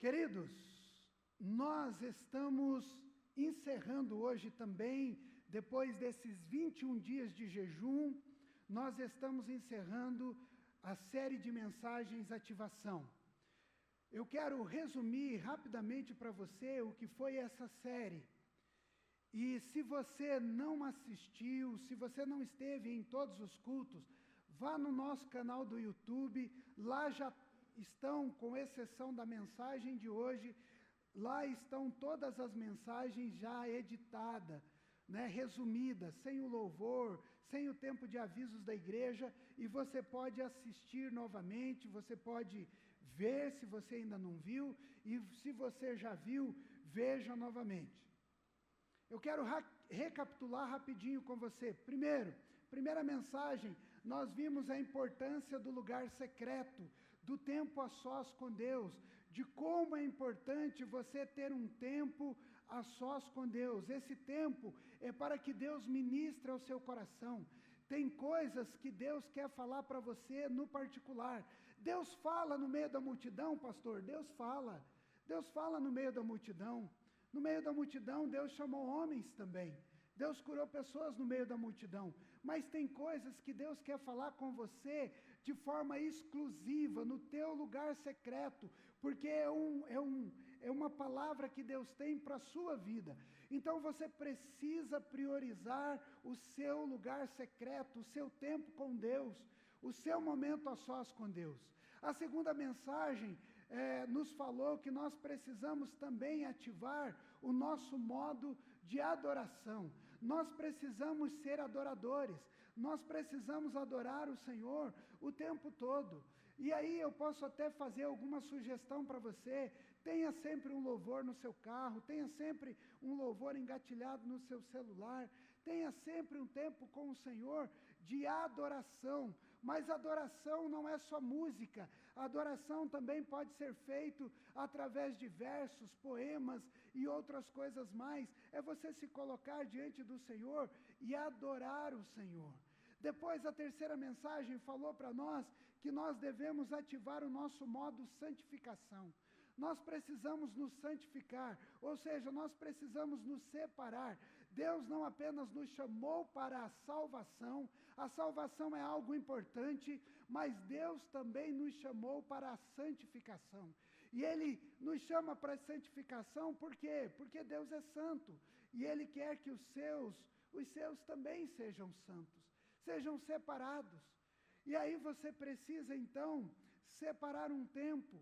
Queridos, nós estamos encerrando hoje também, depois desses 21 dias de jejum, nós estamos encerrando a série de mensagens Ativação. Eu quero resumir rapidamente para você o que foi essa série. E se você não assistiu, se você não esteve em todos os cultos, vá no nosso canal do YouTube, lá já estão, com exceção da mensagem de hoje, lá estão todas as mensagens já editadas, resumidas, sem o louvor, sem o tempo de avisos da igreja, e você pode assistir novamente, você pode ver se você ainda não viu, e se você já viu, veja novamente. Eu quero recapitular rapidinho com você. Primeira mensagem, nós vimos a importância do lugar secreto, do tempo a sós com Deus, de como é importante você ter um tempo a sós com Deus. Esse tempo é para que Deus ministre ao seu coração. Tem coisas que Deus quer falar para você no particular. Deus fala no meio da multidão, pastor? Deus fala. Deus fala no meio da multidão. No meio da multidão, Deus chamou homens também. Deus curou pessoas no meio da multidão. Mas tem coisas que Deus quer falar com você de forma exclusiva, no teu lugar secreto, porque é uma palavra que Deus tem para a sua vida. Então você precisa priorizar o seu lugar secreto, o seu tempo com Deus, o seu momento a sós com Deus. A segunda mensagem nos falou que nós precisamos também ativar o nosso modo de adoração. Nós precisamos ser adoradores, nós precisamos adorar o Senhor o tempo todo. E aí eu posso até fazer alguma sugestão para você. Tenha sempre um louvor no seu carro, tenha sempre um louvor engatilhado no seu celular, tenha sempre um tempo com o Senhor de adoração. Mas adoração não é só música, adoração também pode ser feito através de versos, poemas e outras coisas mais. É você se colocar diante do Senhor e adorar o Senhor. Depois, a terceira mensagem falou para nós que nós devemos ativar o nosso modo santificação. Nós precisamos nos santificar, ou seja, nós precisamos nos separar. Deus não apenas nos chamou para a salvação é algo importante, mas Deus também nos chamou para a santificação. E Ele nos chama para a santificação por quê? Porque Deus é santo, e Ele quer que os seus também sejam santos, sejam separados. E aí você precisa então separar um tempo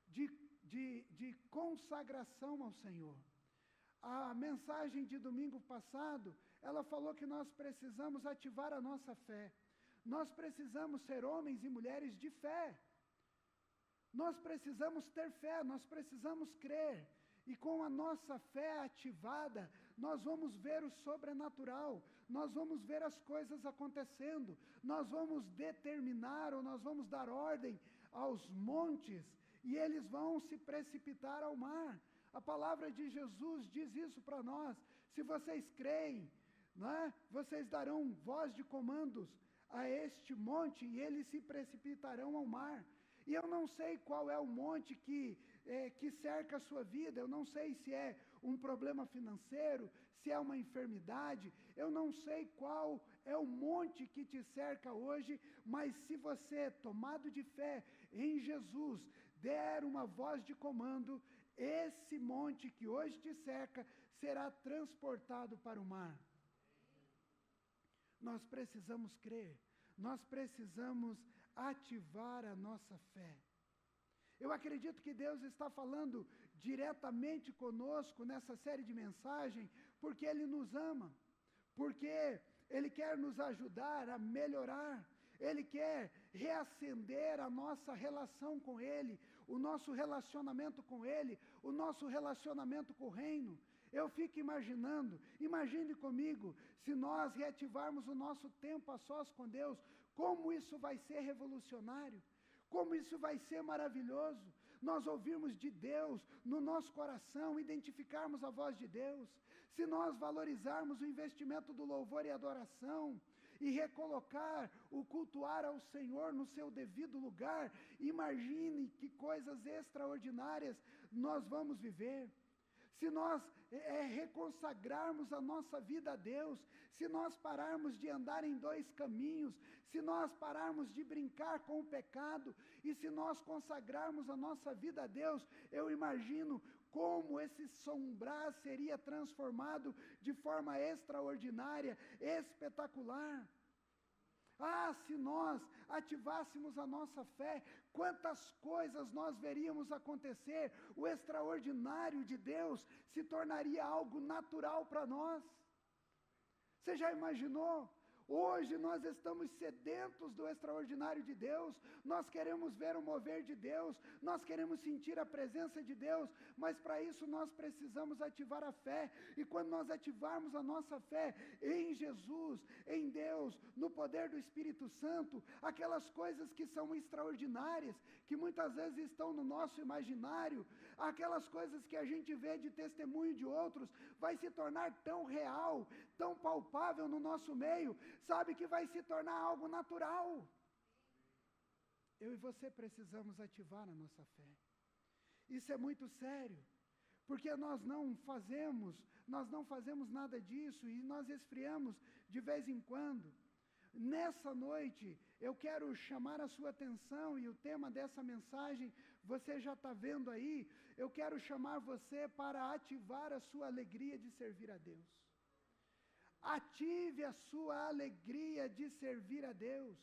de consagração ao Senhor. A mensagem de domingo passado, ela falou que nós precisamos ativar a nossa fé. Nós precisamos ser homens e mulheres de fé. Nós precisamos ter fé, nós precisamos crer. E com a nossa fé ativada, nós vamos ver o sobrenatural, nós vamos ver as coisas acontecendo, nós vamos determinar ou nós vamos dar ordem aos montes e eles vão se precipitar ao mar. A palavra de Jesus diz isso para nós. Se vocês creem, vocês darão voz de comandos a este monte e eles se precipitarão ao mar. E eu não sei qual é o monte que cerca a sua vida, eu não sei se é um problema financeiro, se é uma enfermidade, eu não sei qual é o monte que te cerca hoje, mas se você, tomado de fé em Jesus, der uma voz de comando, esse monte que hoje te cerca será transportado para o mar. Nós precisamos crer. Nós precisamos ativar a nossa fé. Eu acredito que Deus está falando diretamente conosco nessa série de mensagens, porque Ele nos ama, porque Ele quer nos ajudar a melhorar, Ele quer reacender a nossa relação com Ele, o nosso relacionamento com Ele, o nosso relacionamento com o reino. Eu fico imaginando, imagine comigo, se nós reativarmos o nosso tempo a sós com Deus, como isso vai ser revolucionário, como isso vai ser maravilhoso, nós ouvirmos de Deus no nosso coração, identificarmos a voz de Deus, se nós valorizarmos o investimento do louvor e adoração, e recolocar o cultuar ao Senhor no seu devido lugar, imagine que coisas extraordinárias nós vamos viver. Se nós reconsagrarmos a nossa vida a Deus, se nós pararmos de andar em dois caminhos, se nós pararmos de brincar com o pecado, e se nós consagrarmos a nossa vida a Deus, eu imagino como esse sombrar seria transformado de forma extraordinária, espetacular. Ah, se nós ativássemos a nossa fé, quantas coisas nós veríamos acontecer, o extraordinário de Deus se tornaria algo natural para nós. Você já imaginou? Hoje nós estamos sedentos do extraordinário de Deus, nós queremos ver o mover de Deus, nós queremos sentir a presença de Deus, mas para isso nós precisamos ativar a fé, e quando nós ativarmos a nossa fé em Jesus, em Deus, no poder do Espírito Santo, aquelas coisas que são extraordinárias, que muitas vezes estão no nosso imaginário, aquelas coisas que a gente vê de testemunho de outros, vai se tornar tão real, tão palpável no nosso meio, sabe, que vai se tornar algo natural. Eu e você precisamos ativar a nossa fé. Isso é muito sério, porque nós não fazemos nada disso, e nós esfriamos de vez em quando. Nessa noite, eu quero chamar a sua atenção, e o tema dessa mensagem, você já está vendo aí, eu quero chamar você para ativar a sua alegria de servir a Deus. Ative a sua alegria de servir a Deus.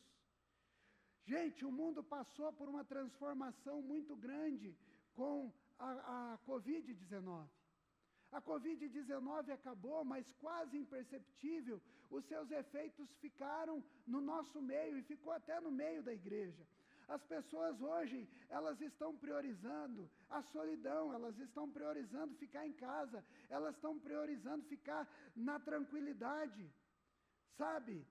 Gente, o mundo passou por uma transformação muito grande com a Covid-19. A Covid-19 acabou, mas quase imperceptível, os seus efeitos ficaram no nosso meio e ficou até no meio da igreja. As pessoas hoje, elas estão priorizando a solidão, elas estão priorizando ficar em casa, elas estão priorizando ficar na tranquilidade, sabe?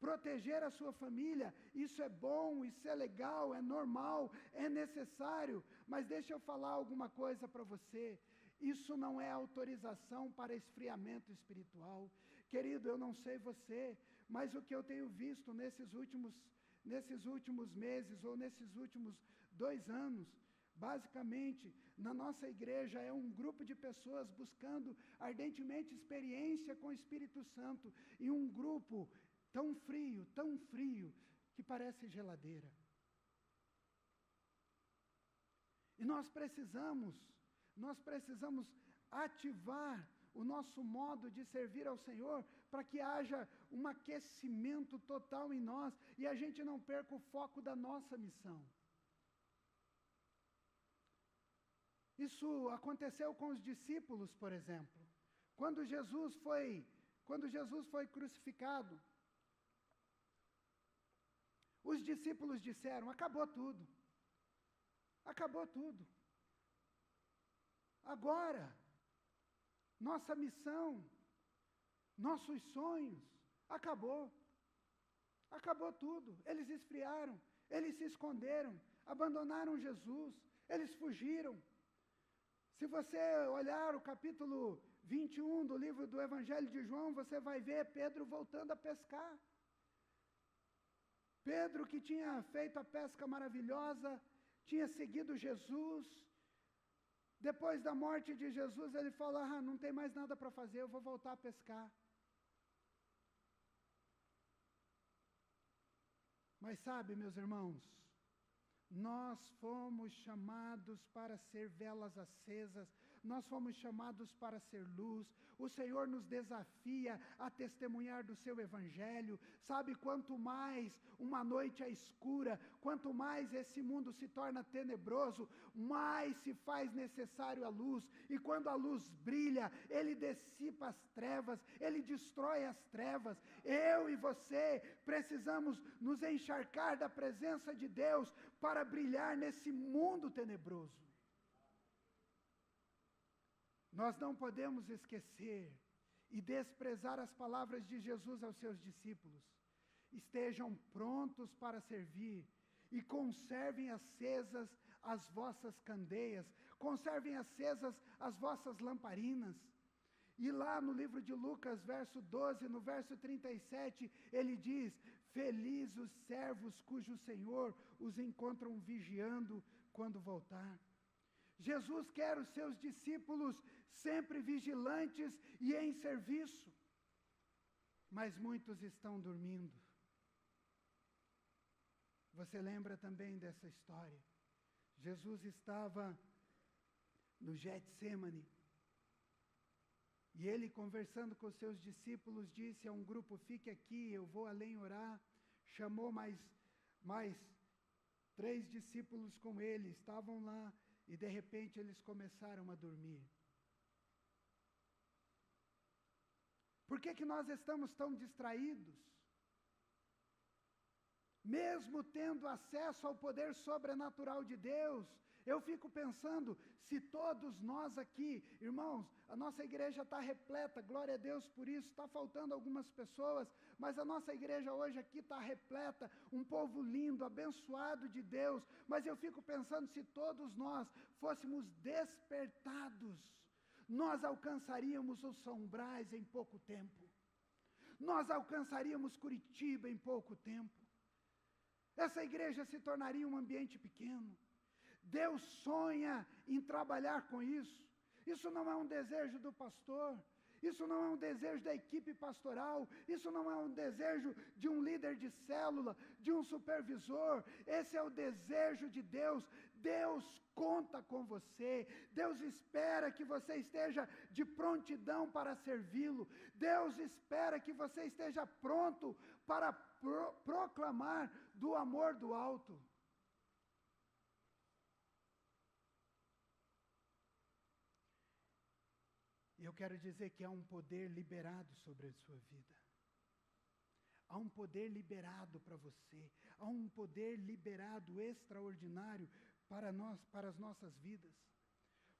Proteger a sua família, isso é bom, isso é legal, é normal, é necessário, mas deixa eu falar alguma coisa para você. Isso não é autorização para esfriamento espiritual. Querido, eu não sei você, mas o que eu tenho visto nesses últimos meses ou nesses últimos 2 anos, basicamente, na nossa igreja é um grupo de pessoas buscando ardentemente experiência com o Espírito Santo, e um grupo tão frio, que parece geladeira. E nós precisamos ativar o nosso modo de servir ao Senhor, para que haja um aquecimento total em nós, e a gente não perca o foco da nossa missão. Isso aconteceu com os discípulos, por exemplo. Quando Jesus foi crucificado, os discípulos disseram: acabou tudo. Acabou tudo. Agora, nossa missão, nossos sonhos, acabou. Acabou tudo. Eles esfriaram, eles se esconderam, abandonaram Jesus, eles fugiram. Se você olhar o capítulo 21 do livro do Evangelho de João, você vai ver Pedro voltando a pescar. Pedro, que tinha feito a pesca maravilhosa, tinha seguido Jesus. Depois da morte de Jesus, ele falou: não tem mais nada para fazer, eu vou voltar a pescar. Mas sabe, meus irmãos, nós fomos chamados para ser velas acesas, nós fomos chamados para ser luz. O Senhor nos desafia a testemunhar do seu Evangelho. Sabe, quanto mais uma noite é escura, quanto mais esse mundo se torna tenebroso, mais se faz necessário a luz. E quando a luz brilha, ele dissipa as trevas, ele destrói as trevas. Eu e você precisamos nos encharcar da presença de Deus para brilhar nesse mundo tenebroso. Nós não podemos esquecer e desprezar as palavras de Jesus aos seus discípulos. Estejam prontos para servir e conservem acesas as vossas candeias, conservem acesas as vossas lamparinas. E lá no livro de Lucas, verso 12, no verso 37, ele diz: felizes os servos cujo Senhor os encontram vigiando quando voltar. Jesus quer os seus discípulos sempre vigilantes e em serviço. Mas muitos estão dormindo. Você lembra também dessa história? Jesus estava no Getsemane. E ele, conversando com seus discípulos, disse a um grupo: fique aqui, eu vou além orar. Chamou mais 3 discípulos com ele, estavam lá, e de repente eles começaram a dormir. Por que nós estamos tão distraídos? Mesmo tendo acesso ao poder sobrenatural de Deus, eu fico pensando, se todos nós aqui, irmãos, a nossa igreja está repleta, glória a Deus por isso, está faltando algumas pessoas, mas a nossa igreja hoje aqui está repleta, um povo lindo, abençoado de Deus, mas eu fico pensando, se todos nós fôssemos despertados, nós alcançaríamos os São Brás em pouco tempo, nós alcançaríamos Curitiba em pouco tempo, essa igreja se tornaria um ambiente pequeno. Deus sonha em trabalhar com isso. Isso não é um desejo do pastor, isso não é um desejo da equipe pastoral, isso não é um desejo de um líder de célula, de um supervisor, esse é o desejo de Deus. Deus conta com você, Deus espera que você esteja de prontidão para servi-lo, Deus espera que você esteja pronto para proclamar do amor do alto. E eu quero dizer que há um poder liberado sobre a sua vida. Há um poder liberado para você. Há um poder liberado extraordinário para nós, para as nossas vidas.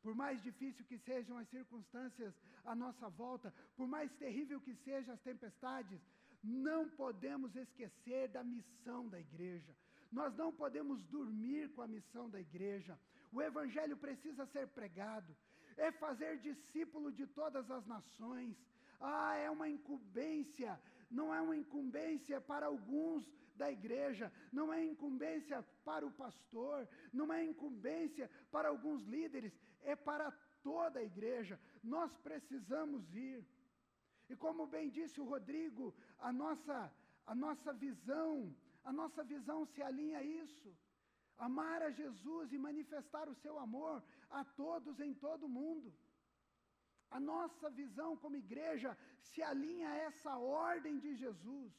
Por mais difícil que sejam as circunstâncias à nossa volta, por mais terrível que sejam as tempestades, não podemos esquecer da missão da igreja. Nós não podemos dormir com a missão da igreja. O evangelho precisa ser pregado. É fazer discípulo de todas as nações. É uma incumbência, não é uma incumbência para alguns da igreja, não é incumbência para o pastor, não é incumbência para alguns líderes, é para toda a igreja. Nós precisamos ir. E como bem disse o Rodrigo, a nossa visão se alinha a isso. Amar a Jesus e manifestar o seu amor a todos em todo o mundo. A nossa visão como igreja se alinha a essa ordem de Jesus.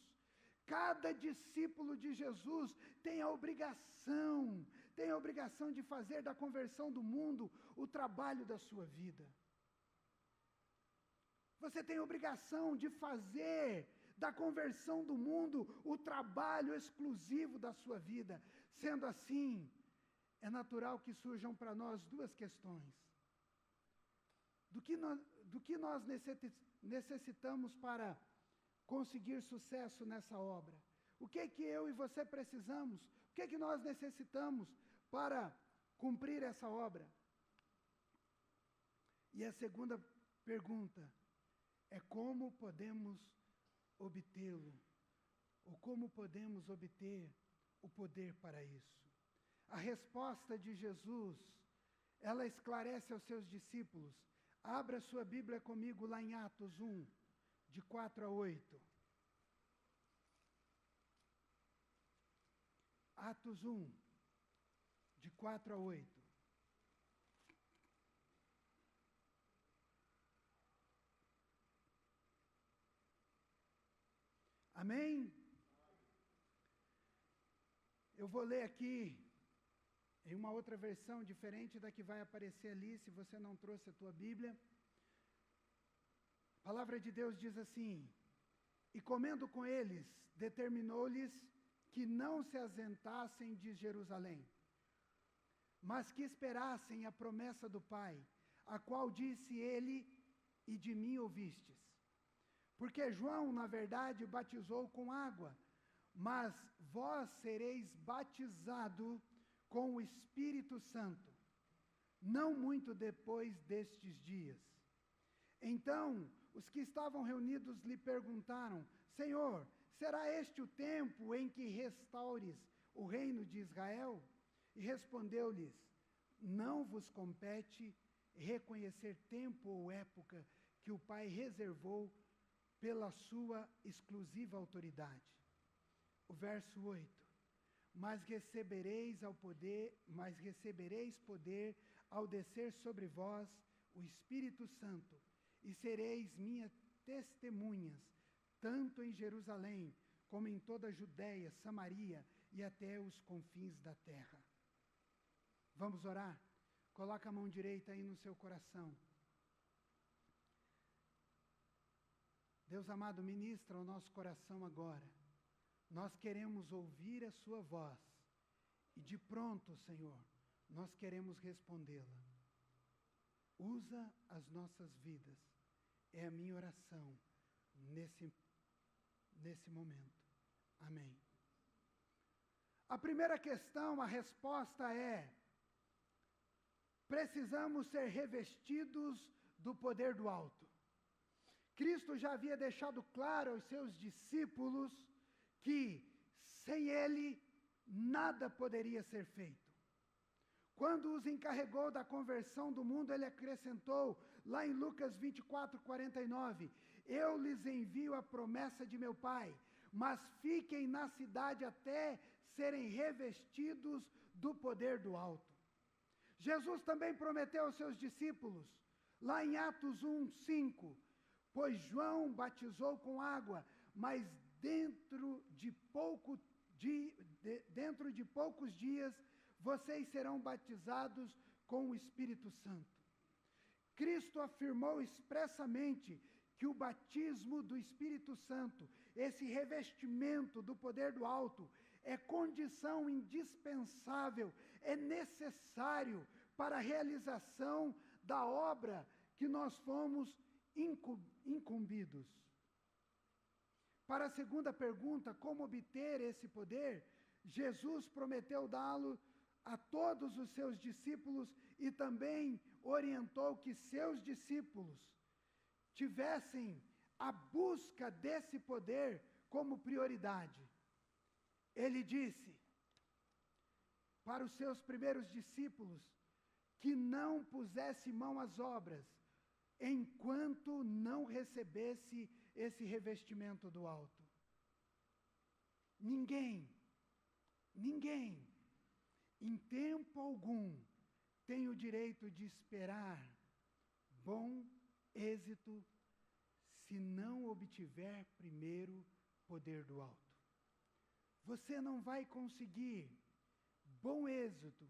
Cada discípulo de Jesus tem a obrigação de fazer da conversão do mundo o trabalho da sua vida. Você tem a obrigação de fazer da conversão do mundo o trabalho exclusivo da sua vida. Sendo assim, é natural que surjam para nós 2 questões. Do que nós necessitamos para conseguir sucesso nessa obra? O que é que eu e você precisamos? O que é que nós necessitamos para cumprir essa obra? E a segunda pergunta é: como podemos obtê-lo? Ou como podemos obter o poder para isso? A resposta de Jesus, ela esclarece aos seus discípulos. Abra sua Bíblia comigo lá em Atos 1, de 4 a 8. Atos 1, de 4 a 8. Amém? Eu vou ler aqui em uma outra versão diferente da que vai aparecer ali, se você não trouxe a tua Bíblia. A palavra de Deus diz assim: e comendo com eles, determinou-lhes que não se ausentassem de Jerusalém, mas que esperassem a promessa do Pai, a qual disse ele: e de mim ouvistes. Porque João, na verdade, batizou com água, mas vós sereis batizado com o Espírito Santo, não muito depois destes dias. Então, os que estavam reunidos lhe perguntaram: Senhor, será este o tempo em que restaures o reino de Israel? E respondeu-lhes: Não vos compete reconhecer tempo ou época que o Pai reservou pela sua exclusiva autoridade. O verso 8. Mas recebereis poder ao descer sobre vós o Espírito Santo, e sereis minhas testemunhas, tanto em Jerusalém, como em toda a Judéia, Samaria e até os confins da terra. Vamos orar? Coloca a mão direita aí no seu coração. Deus amado, ministra o nosso coração agora. Nós queremos ouvir a sua voz. E de pronto, Senhor, nós queremos respondê-la. Usa as nossas vidas. É a minha oração nesse momento. Amém. A primeira questão, a resposta é: precisamos ser revestidos do poder do alto. Cristo já havia deixado claro aos seus discípulos que sem ele nada poderia ser feito. Quando os encarregou da conversão do mundo, ele acrescentou, lá em Lucas 24:49, eu lhes envio a promessa de meu Pai, mas fiquem na cidade até serem revestidos do poder do alto. Jesus também prometeu aos seus discípulos, lá em Atos 1:5, pois João batizou com água, mas dentro de poucos dias vocês serão batizados com o Espírito Santo. Cristo afirmou expressamente que o batismo do Espírito Santo, esse revestimento do poder do alto, é condição indispensável, é necessário para a realização da obra que nós fomos incumbidos. Para a segunda pergunta, como obter esse poder, Jesus prometeu dá-lo a todos os seus discípulos e também orientou que seus discípulos tivessem a busca desse poder como prioridade. Ele disse para os seus primeiros discípulos que não pusesse mão às obras enquanto não recebesse esse revestimento do alto. Ninguém, em tempo algum, tem o direito de esperar bom êxito se não obtiver primeiro poder do alto. Você não vai conseguir bom êxito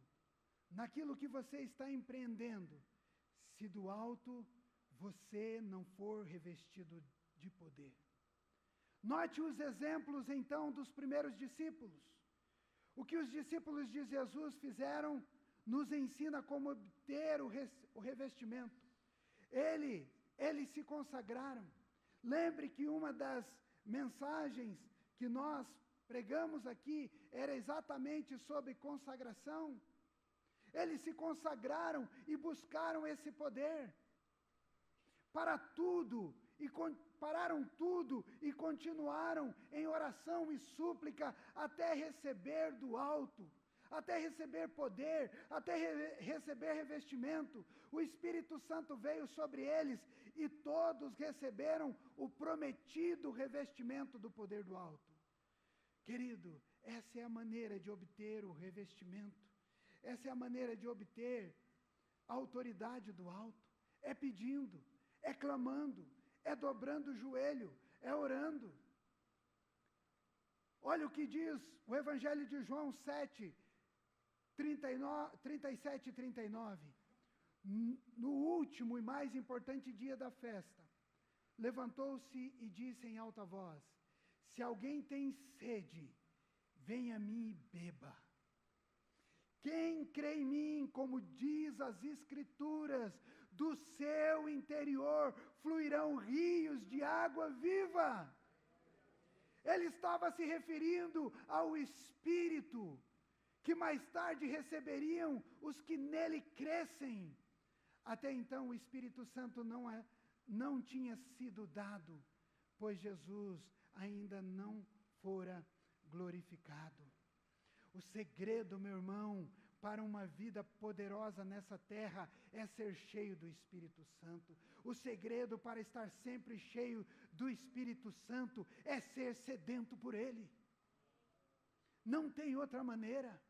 naquilo que você está empreendendo se do alto você não for revestido de poder. Note os exemplos, então, dos primeiros discípulos. O que os discípulos de Jesus fizeram nos ensina como obter o revestimento. Eles se consagraram. Lembre que uma das mensagens que nós pregamos aqui era exatamente sobre consagração. Eles se consagraram e buscaram esse poder. Pararam tudo e continuaram em oração e súplica até receber do alto, até receber poder, até receber revestimento. O Espírito Santo veio sobre eles e todos receberam o prometido revestimento do poder do alto. Querido, essa é a maneira de obter o revestimento. Essa é a maneira de obter a autoridade do alto. É pedindo, é clamando, é dobrando o joelho, é orando. Olha o que diz o Evangelho de João 7, 37 e 39. No último e mais importante dia da festa, levantou-se e disse em alta voz: se alguém tem sede, venha a mim e beba. Quem crê em mim, como diz as Escrituras, do seu interior fluirão rios de água viva. Ele estava se referindo ao Espírito, que mais tarde receberiam os que nele crescem. Até então o Espírito Santo não tinha sido dado, pois Jesus ainda não fora glorificado. O segredo, meu irmão, para uma vida poderosa nessa terra é ser cheio do Espírito Santo. O segredo para estar sempre cheio do Espírito Santo é ser sedento por Ele. Não tem outra maneira.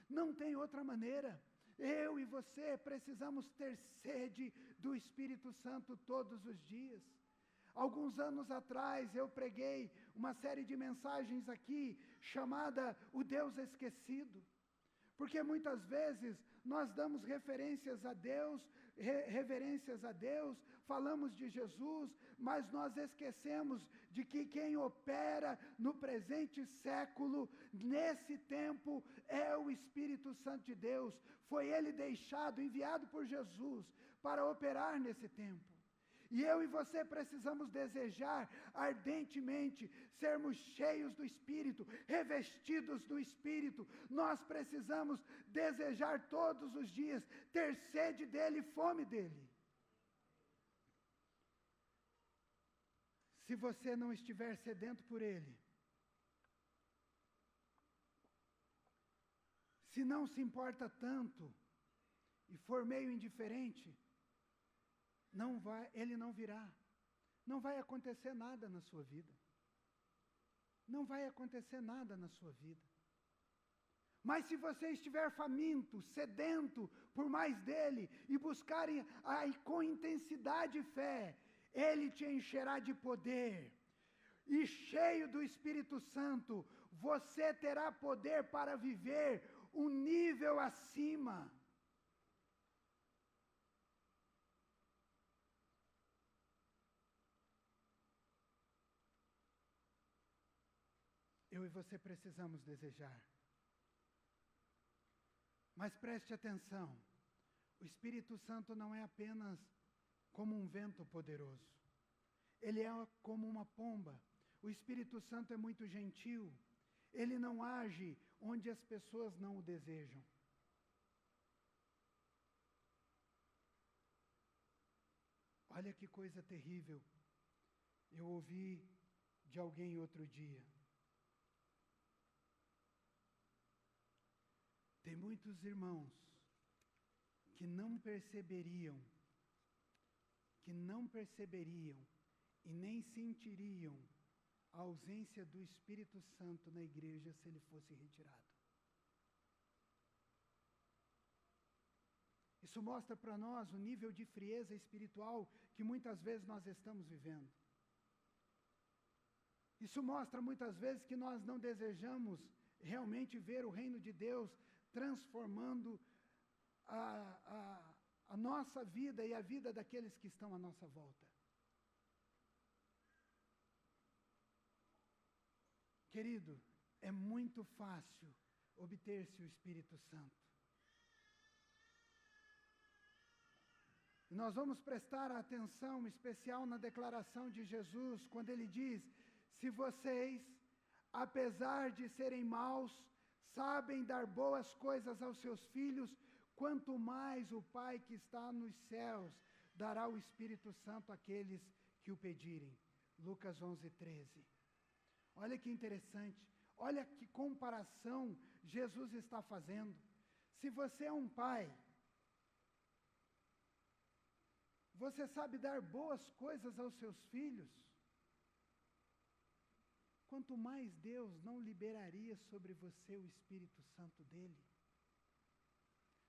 Não tem outra maneira. Eu e você precisamos ter sede do Espírito Santo todos os dias. Alguns anos atrás eu preguei uma série de mensagens aqui chamada O Deus Esquecido. Porque muitas vezes nós damos referências a Deus, reverências a Deus, falamos de Jesus, mas nós esquecemos de que quem opera no presente século, nesse tempo, é o Espírito Santo de Deus. Foi Ele deixado, enviado por Jesus, para operar nesse tempo. E eu e você precisamos desejar ardentemente sermos cheios do Espírito, revestidos do Espírito. Nós precisamos desejar todos os dias ter sede dEle e fome dEle. Se você não estiver sedento por Ele, se não se importa tanto e for meio indiferente, Ele não virá. Não vai acontecer nada na sua vida. Não vai acontecer nada na sua vida. Mas se você estiver faminto, sedento por mais dele e buscar com intensidade e fé, Ele te encherá de poder. E cheio do Espírito Santo, você terá poder para viver um nível acima. Eu e você precisamos desejar. Mas preste atenção, o Espírito Santo não é apenas como um vento poderoso. Ele é como uma pomba. O Espírito Santo é muito gentil. Ele não age onde as pessoas não o desejam. Olha que coisa terrível. Eu ouvi de alguém outro dia. Tem muitos irmãos que não perceberiam e nem sentiriam a ausência do Espírito Santo na igreja se ele fosse retirado. Isso mostra para nós o nível de frieza espiritual que muitas vezes nós estamos vivendo. Isso mostra muitas vezes que nós não desejamos realmente ver o reino de Deus transformando a nossa vida e a vida daqueles que estão à nossa volta. Querido, é muito fácil obter-se o Espírito Santo. E nós vamos prestar atenção especial na declaração de Jesus, quando ele diz: se vocês, apesar de serem maus, sabem dar boas coisas aos seus filhos, quanto mais o Pai que está nos céus dará o Espírito Santo àqueles que o pedirem. Lucas 11:13. Olha que interessante, olha que comparação Jesus está fazendo. Se você é um pai, você sabe dar boas coisas aos seus filhos, quanto mais Deus não liberaria sobre você o Espírito Santo dele.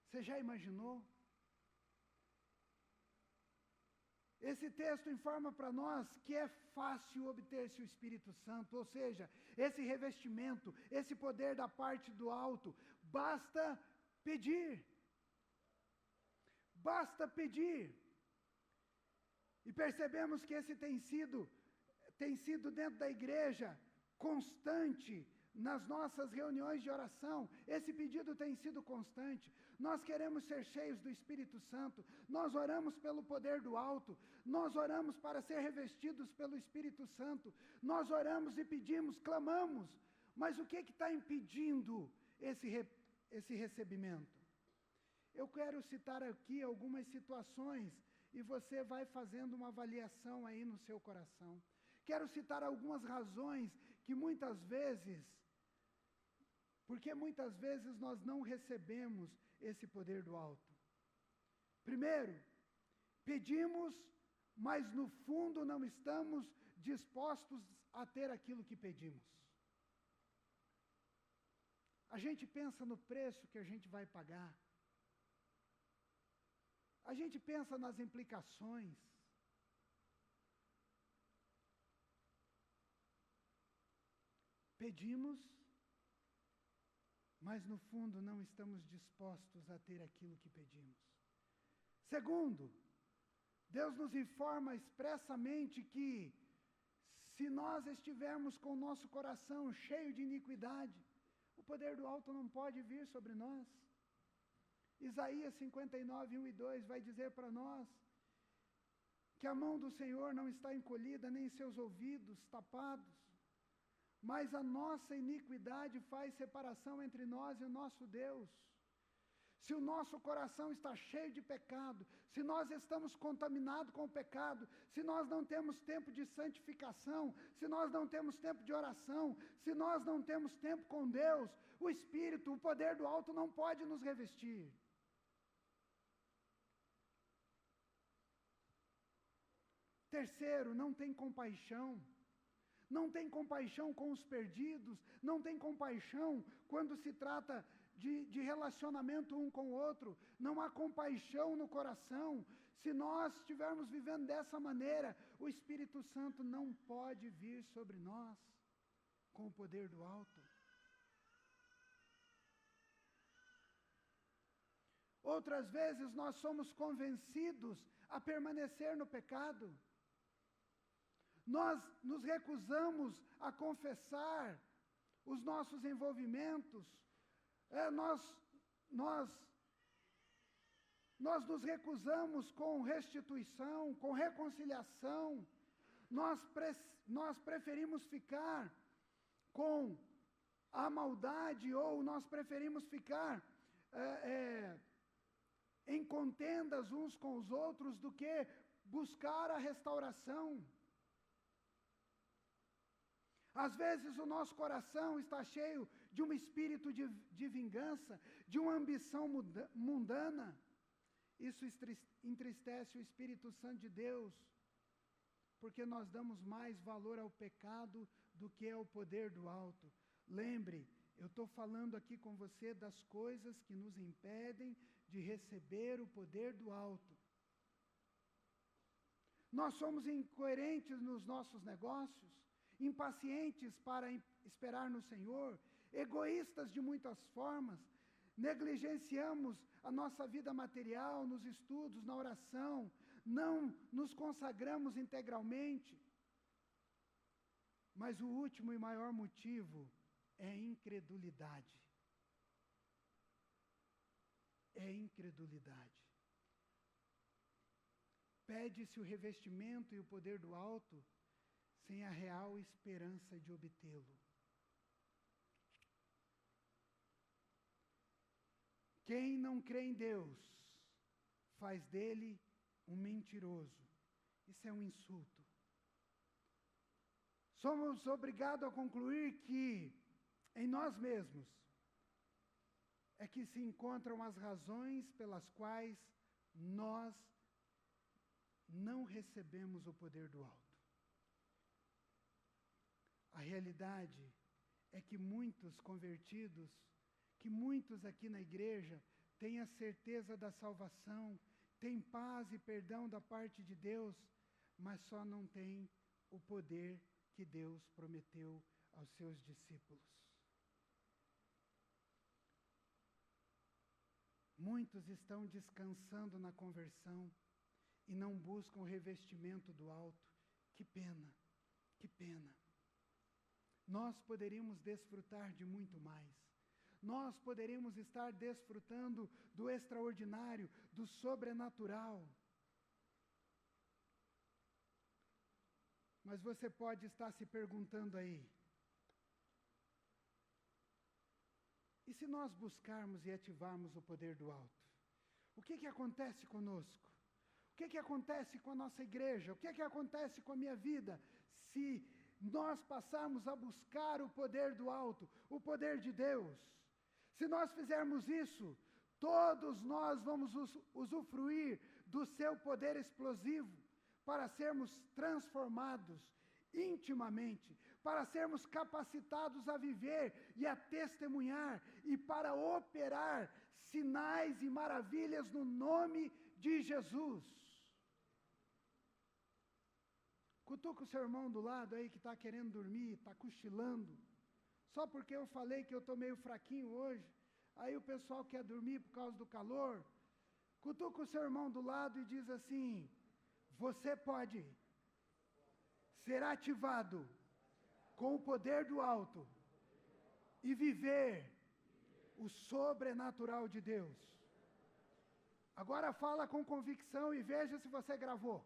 Você já imaginou? Esse texto informa para nós que é fácil obter-se o Espírito Santo, ou seja, esse revestimento, esse poder da parte do alto, basta pedir. Basta pedir. E percebemos que esse tem sido dentro da igreja constante nas nossas reuniões de oração. Esse pedido tem sido constante. Nós queremos ser cheios do Espírito Santo. Nós oramos pelo poder do alto. Nós oramos para ser revestidos pelo Espírito Santo. Nós oramos e pedimos, clamamos. Mas o que está impedindo esse recebimento? Eu quero citar aqui algumas situações e você vai fazendo uma avaliação aí no seu coração. Quero citar algumas razões que porque muitas vezes nós não recebemos esse poder do alto. Primeiro, pedimos, mas no fundo não estamos dispostos a ter aquilo que pedimos. A gente pensa no preço que a gente vai pagar. A gente pensa nas implicações. Pedimos, mas no fundo não estamos dispostos a ter aquilo que pedimos. Segundo, Deus nos informa expressamente que se nós estivermos com o nosso coração cheio de iniquidade, o poder do alto não pode vir sobre nós. Isaías 59, 1 e 2 vai dizer para nós que a mão do Senhor não está encolhida, nem seus ouvidos tapados, mas a nossa iniquidade faz separação entre nós e o nosso Deus. Se o nosso coração está cheio de pecado, se nós estamos contaminados com o pecado, se nós não temos tempo de santificação, se nós não temos tempo de oração, se nós não temos tempo com Deus, o Espírito, o poder do alto não pode nos revestir. Terceiro, não tem compaixão. Não tem compaixão com os perdidos, não tem compaixão quando se trata de relacionamento um com o outro, não há compaixão no coração. Se nós estivermos vivendo dessa maneira, o Espírito Santo não pode vir sobre nós com o poder do alto. Outras vezes nós somos convencidos a permanecer no pecado. Nós nos recusamos a confessar os nossos envolvimentos, nós nos recusamos com restituição, com reconciliação, nós preferimos ficar com a maldade, ou nós preferimos ficar em contendas uns com os outros do que buscar a restauração. Às vezes o nosso coração está cheio de um espírito de vingança, de uma ambição mundana. Isso entristece o Espírito Santo de Deus, porque nós damos mais valor ao pecado do que ao poder do alto. Lembre, eu estou falando aqui com você das coisas que nos impedem de receber o poder do alto. Nós somos incoerentes nos nossos negócios, impacientes para esperar no Senhor, egoístas de muitas formas, negligenciamos a nossa vida material, nos estudos, na oração, não nos consagramos integralmente. Mas o último e maior motivo é a incredulidade. É incredulidade. Pede-se o revestimento e o poder do alto, sem a real esperança de obtê-lo. Quem não crê em Deus, faz dele um mentiroso. Isso é um insulto. Somos obrigados a concluir que em nós mesmos é que se encontram as razões pelas quais nós não recebemos o poder do alto. A realidade é que muitos convertidos, que muitos aqui na igreja têm a certeza da salvação, têm paz e perdão da parte de Deus, mas só não têm o poder que Deus prometeu aos seus discípulos. Muitos estão descansando na conversão e não buscam o revestimento do alto. Que pena, que pena. Nós poderíamos desfrutar de muito mais. Nós poderíamos estar desfrutando do extraordinário, do sobrenatural. Mas você pode estar se perguntando aí, e se nós buscarmos e ativarmos o poder do alto? O que acontece conosco? O que acontece com a nossa igreja? O que acontece com a minha vida se nós passarmos a buscar o poder do alto, o poder de Deus? Se nós fizermos isso, todos nós vamos usufruir do seu poder explosivo para sermos transformados intimamente, para sermos capacitados a viver e a testemunhar e para operar sinais e maravilhas no nome de Jesus. Cutuca o seu irmão do lado aí que está querendo dormir, está cochilando. Só porque eu falei que eu estou meio fraquinho hoje, aí o pessoal quer dormir por causa do calor. Cutuca o seu irmão do lado e diz assim: você pode ser ativado com o poder do alto e viver o sobrenatural de Deus. Agora fala com convicção e veja se você gravou.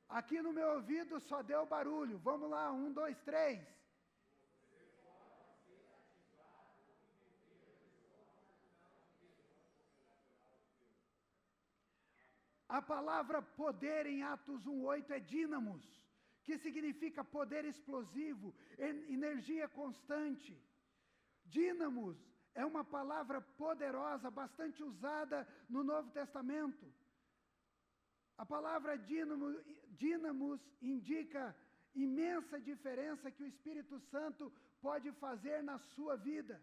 Aqui no meu ouvido só deu barulho. Vamos lá, 1, 2, 3. A palavra poder em Atos 1:8 é dínamos, que significa poder explosivo, energia constante. Dínamos é uma palavra poderosa, bastante usada no Novo Testamento. A palavra dínamos indica imensa diferença que o Espírito Santo pode fazer na sua vida.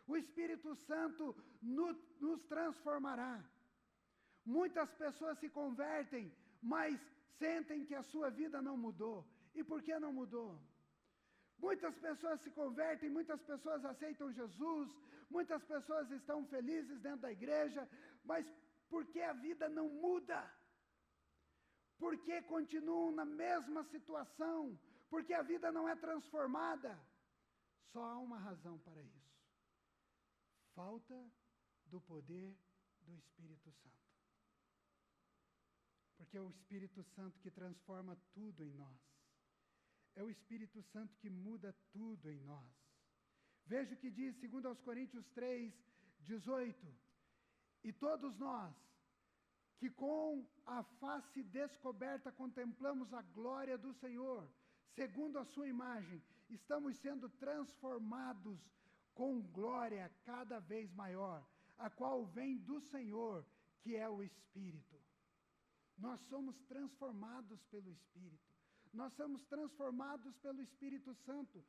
O Espírito Santo nos transformará. Muitas pessoas se convertem, mas sentem que a sua vida não mudou. E por que não mudou? Muitas pessoas se convertem, muitas pessoas aceitam Jesus, muitas pessoas estão felizes dentro da igreja, mas por que a vida não muda? Por que continuam na mesma situação? Por que a vida não é transformada? Só há uma razão para isso: falta do poder do Espírito Santo. Porque é o Espírito Santo que transforma tudo em nós. É o Espírito Santo que muda tudo em nós. Veja o que diz 2 Coríntios 3:18. E todos nós, que com a face descoberta contemplamos a glória do Senhor, segundo a sua imagem, estamos sendo transformados com glória cada vez maior, a qual vem do Senhor, que é o Espírito. Nós somos transformados pelo Espírito. Nós somos transformados pelo Espírito Santo.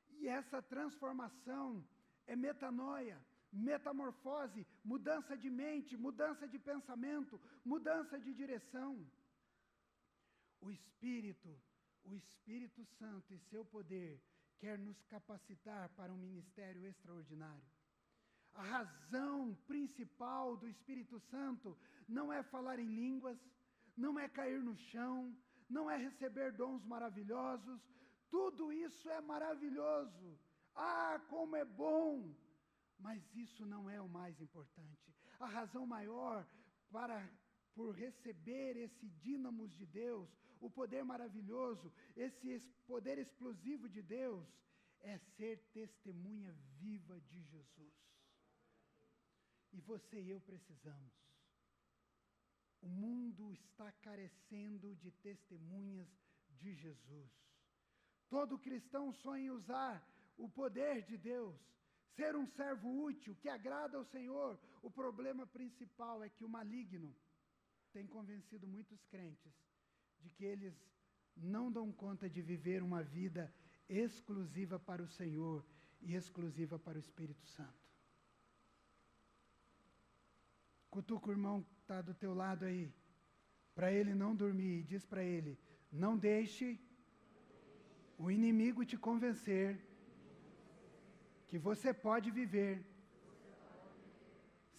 E essa transformação é metanoia, metamorfose, mudança de mente, mudança de pensamento, mudança de direção. O Espírito Santo e seu poder quer nos capacitar para um ministério extraordinário. A razão principal do Espírito Santo não é falar em línguas, não é cair no chão, não é receber dons maravilhosos. Tudo isso é maravilhoso. Ah, como é bom! Mas isso não é o mais importante. A razão maior por receber esse dínamos de Deus, o poder maravilhoso, esse poder explosivo de Deus, é ser testemunha viva de Jesus. E você e eu precisamos. O mundo está carecendo de testemunhas de Jesus. Todo cristão sonha em usar o poder de Deus, ser um servo útil, que agrada ao Senhor. O problema principal é que o maligno tem convencido muitos crentes de que eles não dão conta de viver uma vida exclusiva para o Senhor e exclusiva para o Espírito Santo. Cutuca o irmão que está do teu lado aí, para ele não dormir, e diz para ele: não deixe o inimigo te convencer que você pode viver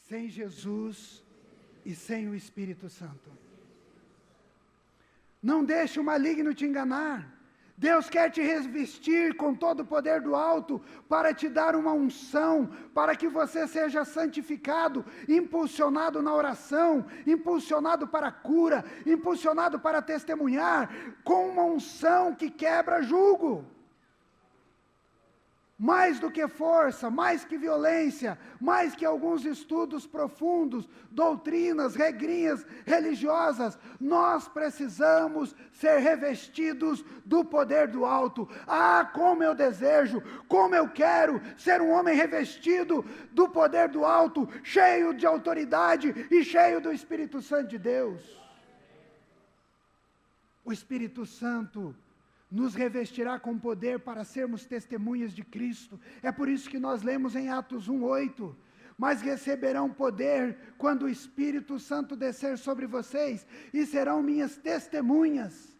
sem Jesus e sem o Espírito Santo. Não deixe o maligno te enganar. Deus quer te revestir com todo o poder do alto para te dar uma unção, para que você seja santificado, impulsionado na oração, impulsionado para a cura, impulsionado para testemunhar, com uma unção que quebra jugo. mais do que força, mais que violência, mais que alguns estudos profundos, doutrinas, regrinhas religiosas, nós precisamos ser revestidos do poder do alto. Ah, como eu desejo, como eu quero ser um homem revestido do poder do alto, cheio de autoridade e cheio do Espírito Santo de Deus. O Espírito Santo nos revestirá com poder para sermos testemunhas de Cristo. É por isso que nós lemos em Atos 1:8, mas receberão poder quando o Espírito Santo descer sobre vocês, e serão minhas testemunhas,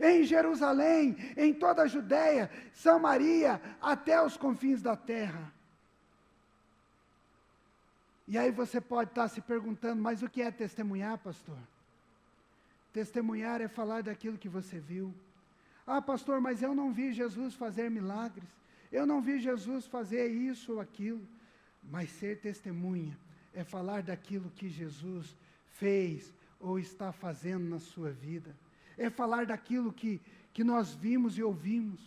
em Jerusalém, em toda a Judéia, Samaria, até os confins da terra. E aí você pode estar se perguntando, mas o que é testemunhar, pastor? Testemunhar é falar daquilo que você viu. Ah, pastor, mas eu não vi Jesus fazer milagres. Eu não vi Jesus fazer isso ou aquilo. Mas ser testemunha é falar daquilo que Jesus fez ou está fazendo na sua vida. É falar daquilo que nós vimos e ouvimos.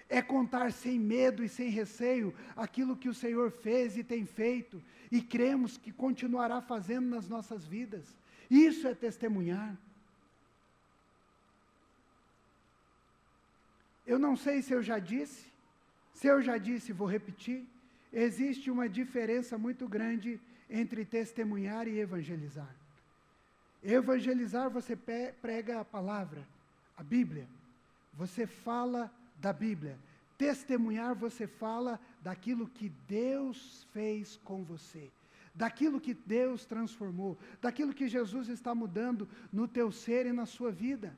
É contar sem medo e sem receio aquilo que o Senhor fez e tem feito. E cremos que continuará fazendo nas nossas vidas. Isso é testemunhar. Eu não sei se eu já disse, vou repetir. Existe uma diferença muito grande entre testemunhar e evangelizar. Evangelizar, você prega a palavra, a Bíblia. Você fala da Bíblia. Testemunhar, você fala daquilo que Deus fez com você. Daquilo que Deus transformou. Daquilo que Jesus está mudando no teu ser e na sua vida.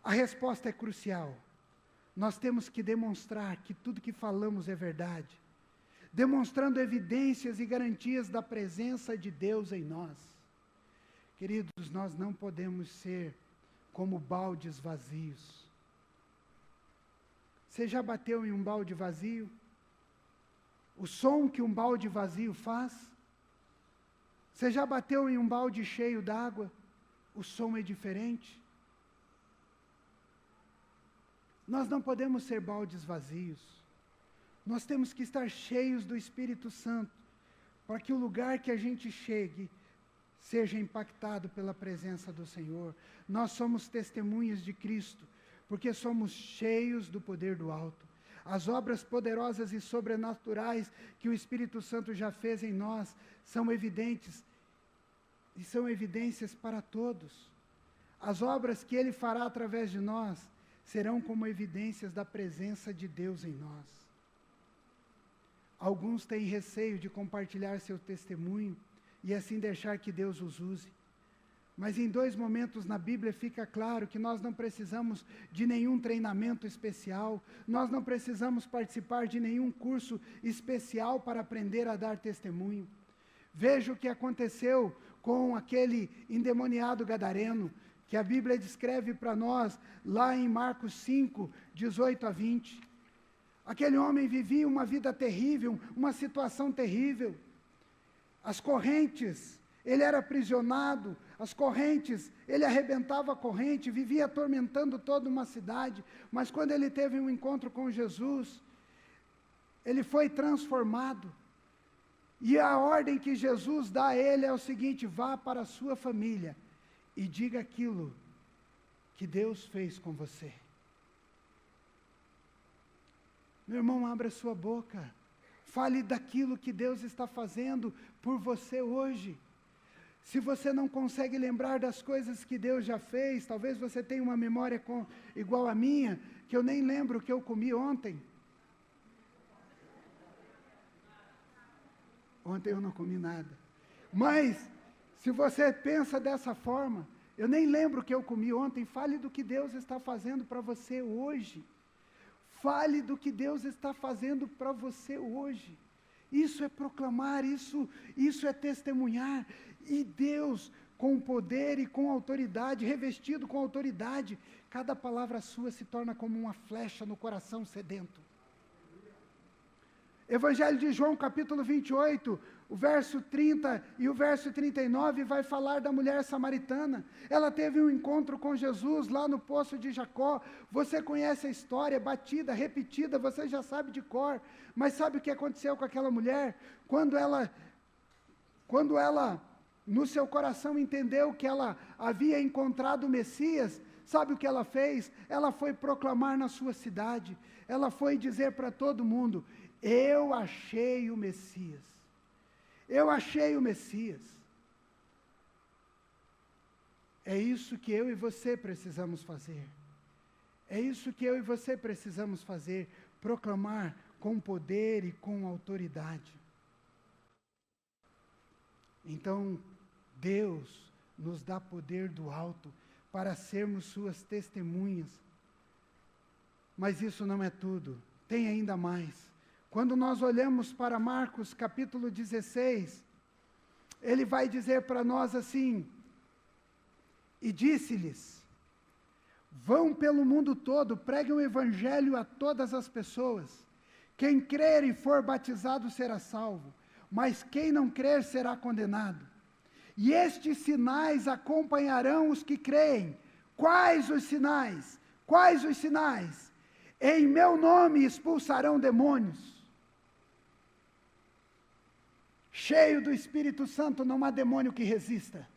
A resposta é crucial. Nós temos que demonstrar que tudo que falamos é verdade, demonstrando evidências e garantias da presença de Deus em nós. Queridos, nós não podemos ser como baldes vazios. Você já bateu em um balde vazio? O som que um balde vazio faz? Você já bateu em um balde cheio d'água? O som é diferente. Nós não podemos ser baldes vazios. Nós temos que estar cheios do Espírito Santo, para que o lugar que a gente chegue seja impactado pela presença do Senhor. Nós somos testemunhas de Cristo, porque somos cheios do poder do alto. As obras poderosas e sobrenaturais que o Espírito Santo já fez em nós são evidentes, e são evidências para todos. As obras que Ele fará através de nós serão como evidências da presença de Deus em nós. Alguns têm receio de compartilhar seu testemunho e assim deixar que Deus os use. Mas em 2 momentos na Bíblia fica claro que nós não precisamos de nenhum treinamento especial, nós não precisamos participar de nenhum curso especial para aprender a dar testemunho. Veja o que aconteceu com aquele endemoniado gadareno, que a Bíblia descreve para nós, lá em Marcos 5, 18 a 20. Aquele homem vivia uma vida terrível, uma situação terrível. As correntes, ele era aprisionado, as correntes, ele arrebentava a corrente, vivia atormentando toda uma cidade, mas quando ele teve um encontro com Jesus, ele foi transformado. E a ordem que Jesus dá a ele é o seguinte: vá para a sua família e diga aquilo que Deus fez com você. Meu irmão, abra sua boca. Fale daquilo que Deus está fazendo por você hoje. Se você não consegue lembrar das coisas que Deus já fez, talvez você tenha uma memória igual a minha, que eu nem lembro o que eu comi ontem. Ontem eu não comi nada. Mas, se você pensa dessa forma, eu nem lembro o que eu comi ontem, fale do que Deus está fazendo para você hoje. Fale do que Deus está fazendo para você hoje. Isso é proclamar, isso é testemunhar. E Deus, com poder e com autoridade, revestido com autoridade, cada palavra sua se torna como uma flecha no coração sedento. Evangelho de João, capítulo 28, o verso 30 e o verso 39 vai falar da mulher samaritana. Ela teve um encontro com Jesus lá no poço de Jacó. Você conhece a história, batida, repetida, você já sabe de cor. Mas sabe o que aconteceu com aquela mulher? Quando ela, no seu coração, entendeu que ela havia encontrado o Messias, sabe o que ela fez? Ela foi proclamar na sua cidade. Ela foi dizer para todo mundo: eu achei o Messias. Eu achei o Messias. É isso que eu e você precisamos fazer. É isso que eu e você precisamos fazer. Proclamar com poder e com autoridade. Então, Deus nos dá poder do alto para sermos suas testemunhas. Mas isso não é tudo. Tem ainda mais. Quando nós olhamos para Marcos capítulo 16, ele vai dizer para nós assim: e disse-lhes: vão pelo mundo todo, preguem o evangelho a todas as pessoas. Quem crer e for batizado será salvo, mas quem não crer será condenado. E estes sinais acompanharão os que creem. Quais os sinais? Quais os sinais? Em meu nome expulsarão demônios. Cheio do Espírito Santo, não há demônio que resista.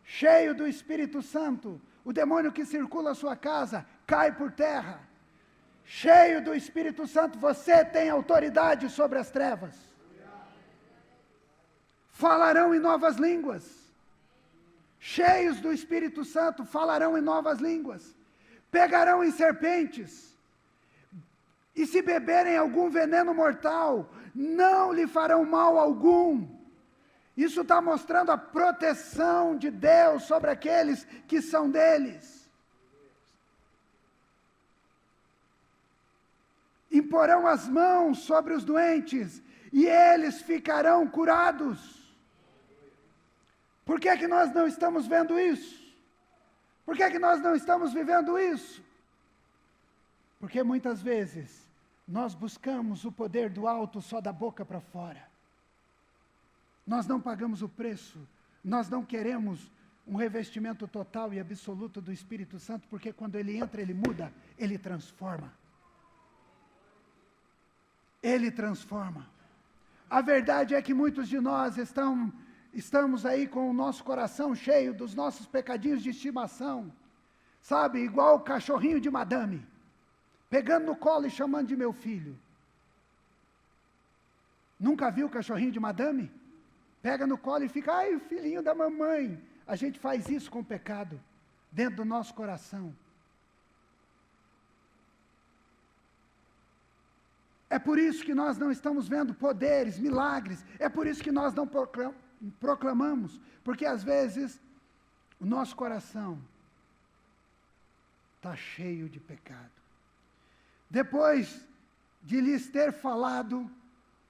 Cheio do Espírito Santo, o demônio que circula a sua casa cai por terra. Cheio do Espírito Santo, você tem autoridade sobre as trevas. Falarão em novas línguas. Cheios do Espírito Santo, falarão em novas línguas. Pegarão em serpentes. E se beberem algum veneno mortal, não lhe farão mal algum. Isso está mostrando a proteção de Deus sobre aqueles que são deles. Imporão as mãos sobre os doentes e eles ficarão curados. Por que que nós não estamos vendo isso? Por que que nós não estamos vivendo isso? Porque muitas vezes nós buscamos o poder do alto só da boca para fora. Nós não pagamos o preço, nós não queremos um revestimento total e absoluto do Espírito Santo, porque quando ele entra, ele muda, ele transforma. Ele transforma. A verdade é que muitos de nós estamos aí com o nosso coração cheio dos nossos pecadinhos de estimação, sabe, igual o cachorrinho de madame, pegando no colo e chamando de meu filho. Nunca viu o cachorrinho de madame? Pega no colo e fica, ai, o filhinho da mamãe. A gente faz isso com o pecado, dentro do nosso coração. É por isso que nós não estamos vendo poderes, milagres. É por isso que nós não proclamamos. Porque às vezes o nosso coração está cheio de pecado. Depois de lhes ter falado,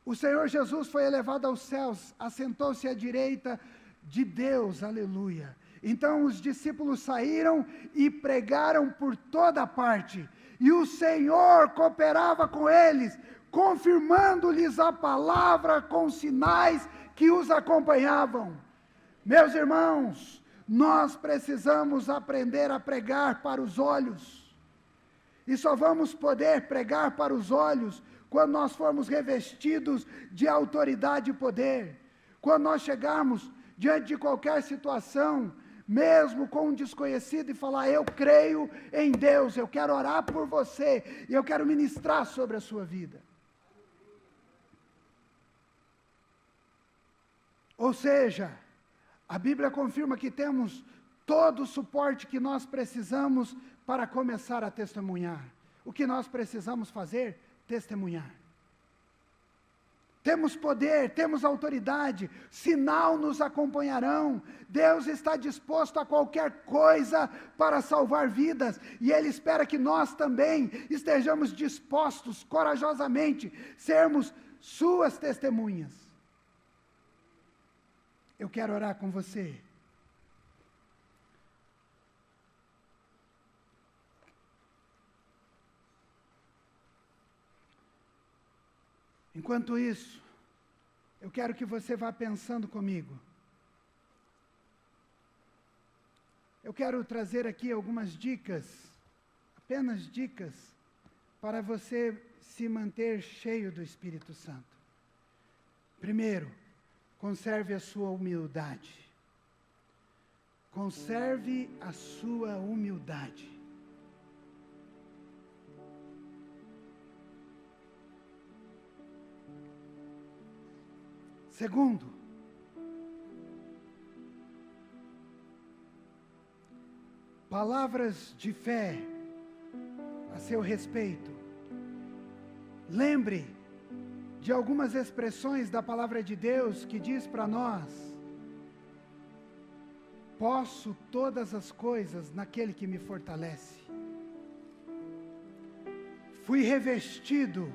o Senhor Jesus foi elevado aos céus, assentou-se à direita de Deus, aleluia. Então os discípulos saíram e pregaram por toda parte, e o Senhor cooperava com eles, confirmando-lhes a palavra com sinais que os acompanhavam. Meus irmãos, nós precisamos aprender a pregar para os olhos, e só vamos poder pregar para os olhos quando nós formos revestidos de autoridade e poder. Quando nós chegarmos diante de qualquer situação, mesmo com um desconhecido, e falar, eu creio em Deus, eu quero orar por você, e eu quero ministrar sobre a sua vida. Ou seja, a Bíblia confirma que temos todo o suporte que nós precisamos para começar a testemunhar. O que nós precisamos fazer? Testemunhar. Temos poder, temos autoridade, sinal nos acompanharão. Deus está disposto a qualquer coisa para salvar vidas, e Ele espera que nós também estejamos dispostos, corajosamente, sermos suas testemunhas. Eu quero orar com você. Enquanto isso, Eu quero que você vá pensando comigo. Eu quero trazer aqui algumas dicas, apenas dicas, para você se manter cheio do Espírito Santo. Primeiro, conserve a sua humildade. Conserve a sua humildade. Segundo, palavras de fé a seu respeito. Lembre de algumas expressões da palavra de Deus que diz para nós: posso todas as coisas naquele que me fortalece. Fui revestido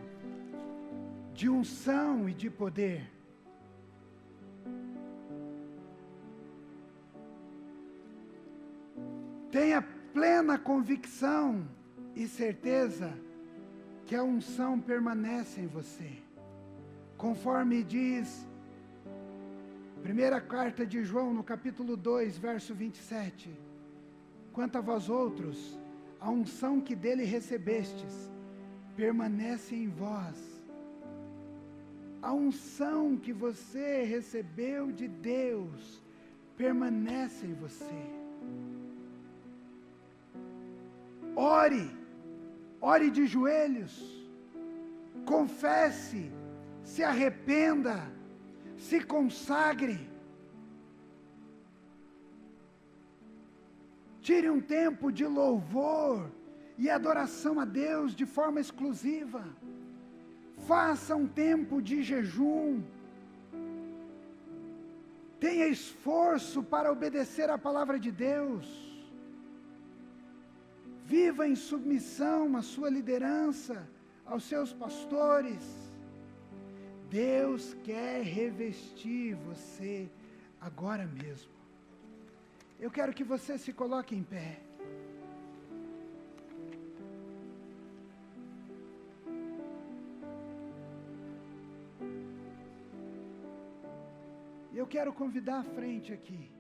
de unção e de poder. Tenha plena convicção e certeza que a unção permanece em você. Conforme diz primeira carta de João, no capítulo 2, verso 27. Quanto a vós outros, a unção que dele recebestes permanece em vós. A unção que você recebeu de Deus permanece em você. Ore de joelhos, confesse, se arrependa, se consagre. Tire um tempo de louvor e adoração a Deus de forma exclusiva. Faça um tempo de jejum. Tenha esforço para obedecer à palavra de Deus. Viva em submissão à sua liderança, aos seus pastores. Deus quer revestir você agora mesmo. Eu quero que você se coloque em pé. Eu quero convidar à frente aqui